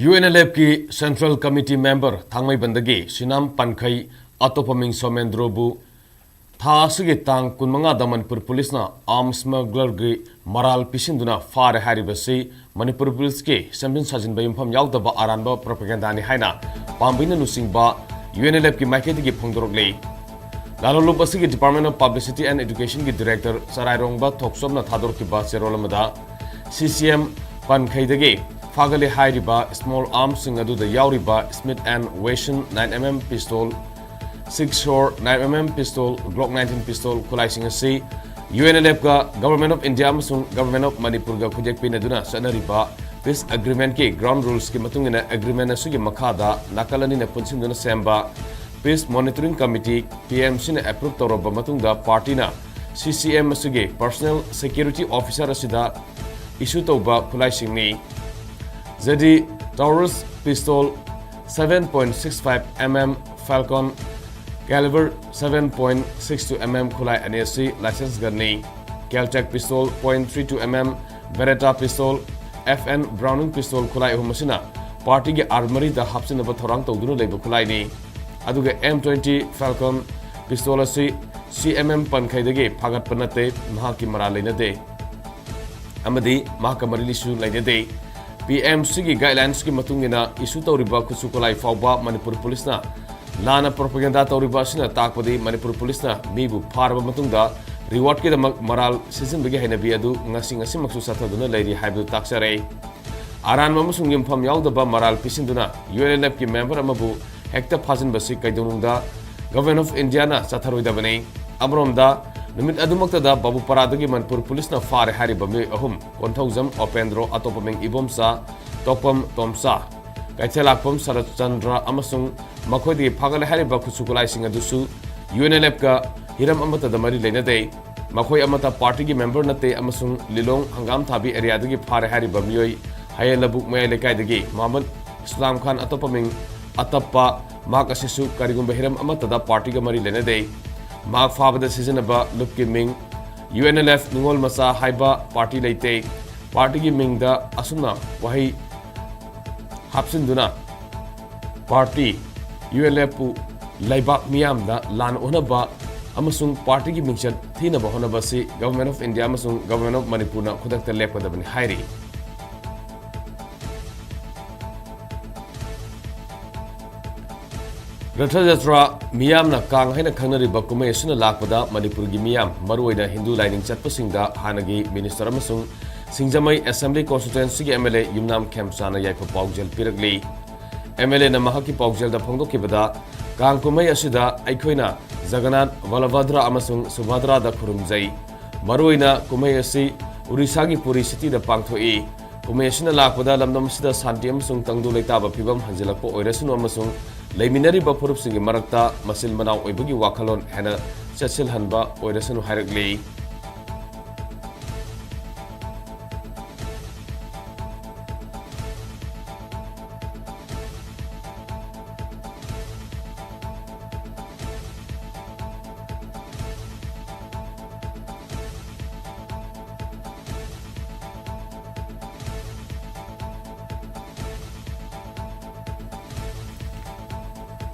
UNLF की Central Committee Member थांगमई बंदगी सिनाम पनखई अतोपमिंग सोमेंद्रोबु थासगे तांग कुनमंगा दा मणिपुर पुलिस ना आर्म स्मगलर गी मराल पिसिंदुना फार हारिबसी मणिपुर पुलिस के सेंबिन साजिन बयमफम यावदबा आरानबा प्रोपेगेंडानी हाइना पामबिना नुसिंगबा UNLF की माइकेदगी फोंदोरगले लालोलुप असगी department of publicity and education की डायरेक्टर सरायरोंगबा थोक्सोमना थादोरकिबा सेरोलमदा CCM पनखईदगी फागले हाइरिबा स्मॉल आर्म्स सिंग अदुदा यावरिबा स्मिथ एंड वेसन 9mm पिस्तौल 6 9mm पिस्तौल ग्लॉक 19 पिस्तौल खुलाइसिंग असि UNLF का गवर्नमेंट ऑफ इंडिया अमसुंग गवर्नमेंट ऑफ मणिपुर का खुजेक पिनदुना सनरिबा पीस एग्रीमेंट के ग्राउंड रूल्स की मतुंगिना एग्रीमेंट असुगी मखादा नाकलनी ने पुनसिंदुना सेंबा पीस मॉनिटरिंग कमिटी PMC ने अप्रूव तौरबा मतुंगा पार्टी ना CCM असुगी पर्सनल सिक्योरिटी ऑफिसर असिदा इशू तौबा खुलाइसिंगनी Zedi Taurus pistol 7.65 mm Falcon caliber 7.62 mm khulai anesi license garni Caltech pistol .32 mm Beretta pistol FN Browning pistol khulai humasina party ge armory da hapsin ba thorang tawdunu leibu khulai ni aduga M20 Falcon pistol asi CMM pankhai dage phagat panate mahaki mara leinade amadi mahakamari lisu leinade PMC की guidelines की मतुंगिना issue तौरिबा खुसुकोलाई फाउबा Manipur police ना लाना propaganda तौरिबा सिना ताकपदी Manipur police ना मीबु फारबा मतुंगा reward के दमक moral season बगे हैनबी अदु ngasi maksu sathaduna leiri haibu taksare aran mamusung yumpham yaudaba maral pisinduना UNLF की member अमबु hecto फाजिन बसी कैदुनुंदा गवर्नमेंट ऑफ इंडिया ना साथारोइदा बने अमरोमदा निमित अदुमक्तदा बाबू परादगी मनपुर पुलिस ना फारे हारिबा मे अहुम कोंथौजम ओपेंद्रो अतोपमिंग इबोमसा तोपम तोमसा कैथेलाकपम शरद चंद्र अमसुंग मखोइदगी फागले हारिबा खुसुकुलाइसिंग अदुसु UNLF का हिरम अमतदा मरी लेनदे मखोइ अमता पार्टी की मेंबर नते अमसुंग लिलोंग हंगाम थाबी एरियादगी फारे हारिबा मियोइ हाये लबुक मय लेकाइदगी मोहम्मद इस्लाम खान अतोपमिंग अतप्पा माक असिसु करिगुंबा हिरम अमतदा पार्टी का मरी लेनदे माक फाबदा सिजनबा लुप की मिंग UNLF निंगोल मसा हाइबा पार्टी लेते पार्टी की मिंग दा असुना वही हापसिंदुना पार्टी UNLF पु लाइबाक मियाम दा लान ओनबा अमसुंग पार्टी की मिंगचत थीनबा होनबसी गवर्नमेंट ऑफ इंडिया अमसुंग गवर्नमेंट ऑफ मणिपुर ना खुदकता लेपदबनि हाइरी रथा यात्रा मियाम ना कांग है खंगनरिबा कुमै असुना लाकपदा मणिपुर की मियाम मरुओइना हिंदू लाइनिंग चटपसिंगदा हानगी मिनिस्टर अमसुंग सिंगजमई असेंबली कॉन्स्टिट्यूएंसी की MLA युमनाम खेमसाना याइफा पाउजल पिरगली MLA ना महाकी पाउजल दा फोंगदोकिबदा कांग कुमै असिदा अइखोइना जगन्नाथ बलभद्र अमसुंग सुभद्रा दा खुरुमजै मरुओइना कुमै असि उड़ीसा की पुरी सिटी दा पांगथोई कुमै असुना लाकपदा लमदम सिदा शांति अमसुंग तंगदु लेताबा फिबम हंजिलकपो ओइरसुनु अमसुंग लेमिनरिबा फुरुपसिंगी मरक्ता मसिल मनाव ओइबगी वाखलोन हेना चसिल हनबा ओइरसनु हाइरगली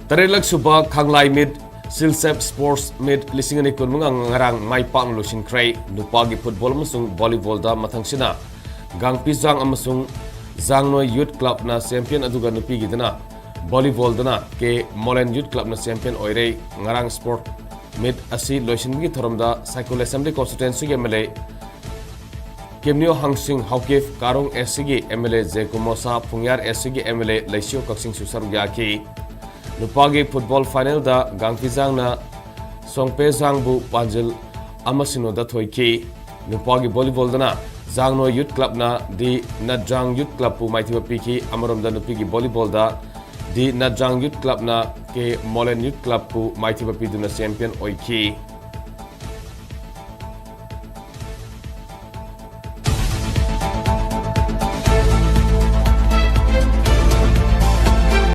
Tarelak suba khanglai mid silsep sports mid lisingani kunmunga ngarang mai pang lusin krai nupagi football amasung volleyball da mathangsina gangpi jang amasung jangnoi youth club na champion aduga nupi gidana volleyball dana ke molen youth club na champion oirei ngarang sport mid asi loisingi thoromda cycle assembly constituency ge MLA Kemnio Hangsing Haukif Karong SCG MLA Jekumosa Pungyar SCG MLA Laisio Kaksing Susarugya ki नुपागी football final दा गांगफिजांग ना सोंगपे जांगबु पांजिल अमसिनो दा थोइकी नुपागी volleyball दना जांगनो youth club ना दि नजांग youth club पु माइथिबा Peaky अमरम दा नुपीगी volleyball दा दि नजांग youth club ना के मोलेन यूथ क्लब पु माइथिबा पीदुना चैंपियन ओइकी